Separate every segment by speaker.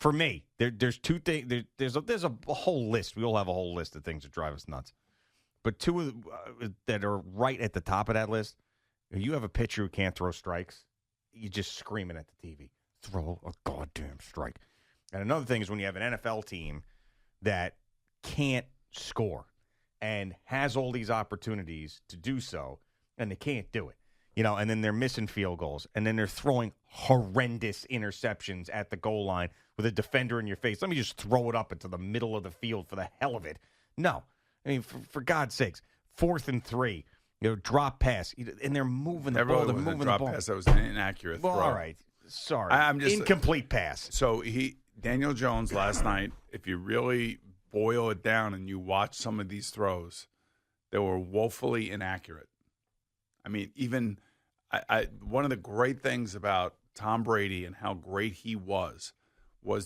Speaker 1: for me, there's two things. There's a whole list. We all have a whole list of things that drive us nuts. But two that are right at the top of that list. If you have a pitcher who can't throw strikes, you're just screaming at the TV, throw a goddamn strike. And another thing is when you have an NFL team that can't score and has all these opportunities to do so, and they can't do it. And then they're missing field goals, and then they're throwing horrendous interceptions at the goal line with a defender in your face. Let me just throw it up into the middle of the field for the hell of it. No. I mean, for God's sakes, 4th and 3, drop pass, and they're moving the ball. They're moving the ball.
Speaker 2: Pass. That was an inaccurate throw.
Speaker 1: All right. Sorry.
Speaker 2: I'm just
Speaker 1: incomplete pass.
Speaker 2: So Daniel Jones last night, if you really boil it down and you watch some of these throws, they were woefully inaccurate. I mean, even one of the great things about Tom Brady and how great he was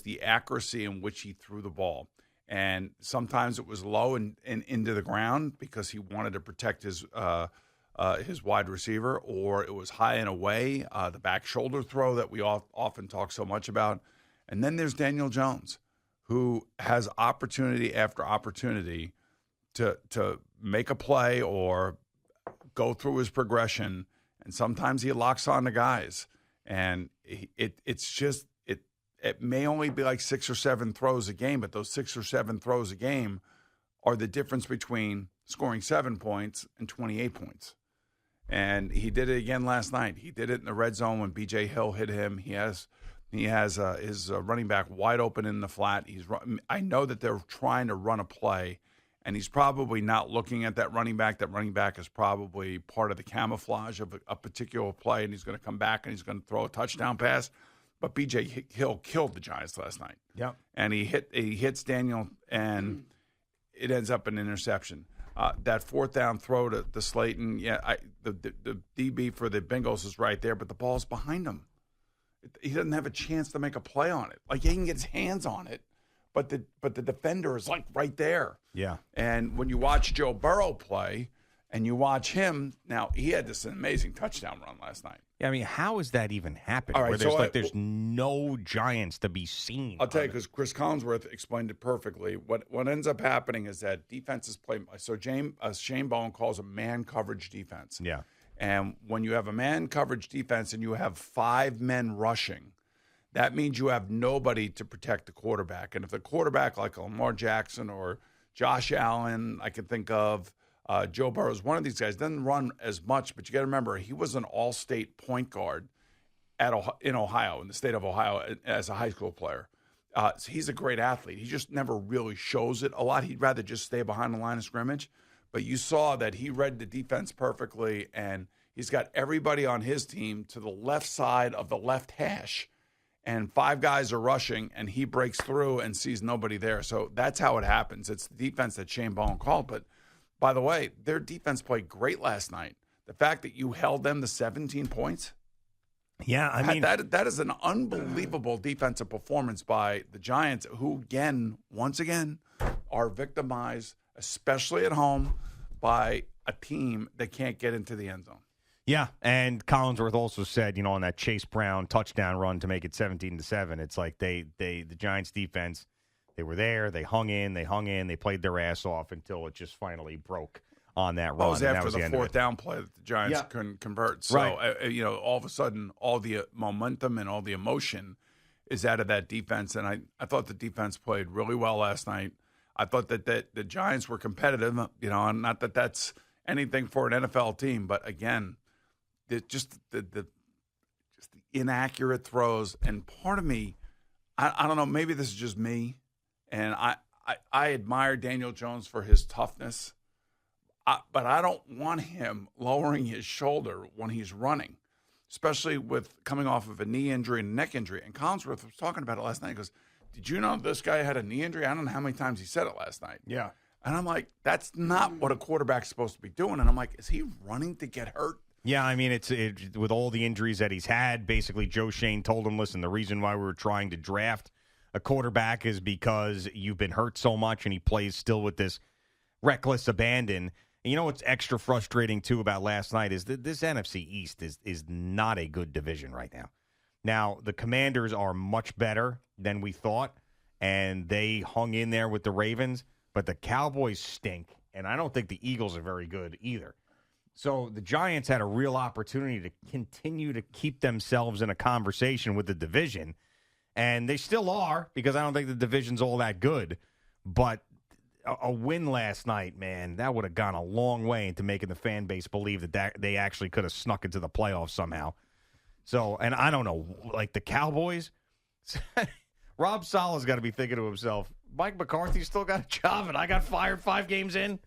Speaker 2: the accuracy in which he threw the ball. And sometimes it was low and into the ground because he wanted to protect his wide receiver, or it was high and away, the back shoulder throw that we often talk so much about. And then there's Daniel Jones, who has opportunity after opportunity to make a play or go through his progression, and sometimes he locks on the guys. And it may only be like 6 or 7 throws a game, but those 6 or 7 throws a game are the difference between scoring 7 points and 28 points. And he did it again last night. He did it in the red zone when B.J. Hill hit him. He has his running back wide open in the flat. I know that they're trying to run a play, and he's probably not looking at that running back. That running back is probably part of the camouflage of a particular play, and he's going to come back and he's going to throw a touchdown pass. But B.J. Hill killed the Giants last night. Yep. And he hits Daniel, and it ends up an interception. That 4th down throw to Slayton, the DB for the Bengals is right there, but the ball's behind him. He doesn't have a chance to make a play on it. Like, he can get his hands on it, but the defender is like right there. Yeah. And when you watch Joe Burrow play, and you watch him now, he had this amazing touchdown run last night.
Speaker 1: Yeah, I mean, how is that even happening? All right, where there's no Giants to be seen.
Speaker 2: I'll tell you, because Chris Collinsworth explained it perfectly. What ends up happening is that defenses play. So Shane Bowen calls a man coverage defense. Yeah. And when you have a man coverage defense and you have 5 men rushing, that means you have nobody to protect the quarterback. And if the quarterback, like Lamar Jackson or Josh Allen, I can think of, Joe Burrow is one of these guys, doesn't run as much, but you got to remember, he was an all-state point guard in Ohio, in the state of Ohio, as a high school player. So he's a great athlete. He just never really shows it a lot. He'd rather just stay behind the line of scrimmage. But you saw that he read the defense perfectly, and he's got everybody on his team to the left side of the left hash, and 5 guys are rushing, and he breaks through and sees nobody there. So that's how it happens. It's the defense that Shane Bowen called, but by the way, their defense played great last night. The fact that you held them to 17 points.
Speaker 1: Yeah, I mean,
Speaker 2: that is an unbelievable defensive performance by the Giants, who once again, are victimized, especially at home, by a team that can't get into the end zone.
Speaker 1: Yeah, and Collinsworth also said, on that Chase Brown touchdown run to make it 17-7, it's like the Giants defense, they were there, they hung in, they played their ass off until it just finally broke on that run.
Speaker 2: It was after the 4th down play that the Giants couldn't convert. So, right. All of a sudden, all the momentum and all the emotion is out of that defense. And I thought the defense played really well last night. I thought that the Giants were competitive, and not that that's anything for an NFL team. But, again, just the inaccurate throws. And part of me, I don't know, maybe this is just me, and I admire Daniel Jones for his toughness, but I don't want him lowering his shoulder when he's running, especially with coming off of a knee injury and a neck injury. And Collinsworth was talking about it last night. He goes, did you know this guy had a knee injury? I don't know how many times he said it last night. Yeah. And I'm like, that's not what a quarterback's supposed to be doing. And I'm like, is he running to get hurt?
Speaker 1: Yeah, I mean, it's with all the injuries that he's had, basically Joe Shane told him, listen, the reason why we were trying to draft a quarterback is because you've been hurt so much, and he plays still with this reckless abandon. And you know what's extra frustrating, too, about last night is that this NFC East is not a good division right now. Now, the Commanders are much better than we thought, and they hung in there with the Ravens, but the Cowboys stink, and I don't think the Eagles are very good either. So the Giants had a real opportunity to continue to keep themselves in a conversation with the division, and they still are because I don't think the division's all that good. But a win last night, man, that would have gone a long way into making the fan base believe that they actually could have snuck into the playoffs somehow. So, and I don't know, like the Cowboys, Rob Saleh's got to be thinking to himself, Mike McCarthy still got a job and I got fired 5 games in?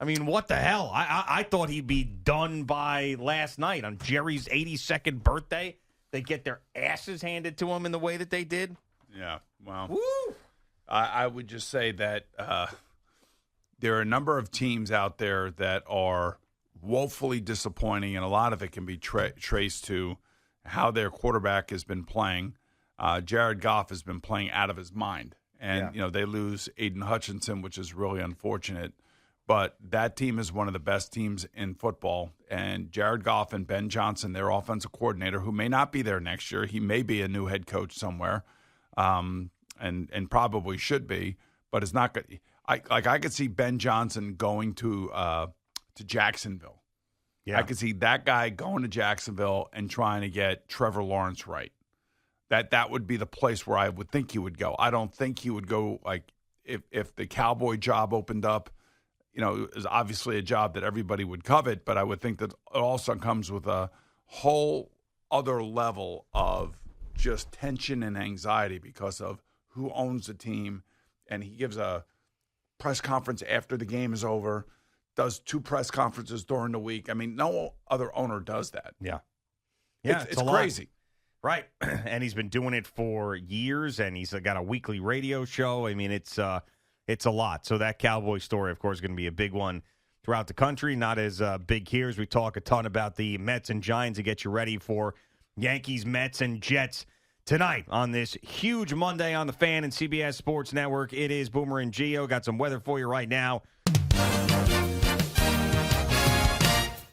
Speaker 1: I mean, what the hell? I thought he'd be done by last night on Jerry's 82nd birthday. They get their asses handed to him in the way that they did.
Speaker 2: Yeah, well,
Speaker 1: woo!
Speaker 2: I would just say that there are a number of teams out there that are woefully disappointing, and a lot of it can be traced to how their quarterback has been playing. Jared Goff has been playing out of his mind, and they lose Aiden Hutchinson, which is really unfortunate. But that team is one of the best teams in football. And Jared Goff and Ben Johnson, their offensive coordinator, who may not be there next year. He may be a new head coach somewhere, and probably should be. But it's not good. I could see Ben Johnson going to Jacksonville.
Speaker 1: Yeah.
Speaker 2: I could see that guy going to Jacksonville and trying to get Trevor Lawrence right. That would be the place where I would think he would go. I don't think he would go like if the Cowboy job opened up. Is obviously a job that everybody would covet, but I would think that it also comes with a whole other level of just tension and anxiety because of who owns the team. And he gives a press conference after the game is over, does 2 press conferences during the week. I mean, no other owner does that.
Speaker 1: Yeah.
Speaker 2: It's crazy.
Speaker 1: Right. And he's been doing it for years, and he's got a weekly radio show. I mean, it's a lot. So that Cowboy story, of course, is going to be a big one throughout the country. Not as big here as we talk a ton about the Mets and Giants to get you ready for Yankees, Mets, and Jets tonight on this huge Monday on the Fan and CBS Sports Network. It is Boomer and Gio. Got some weather for you right now.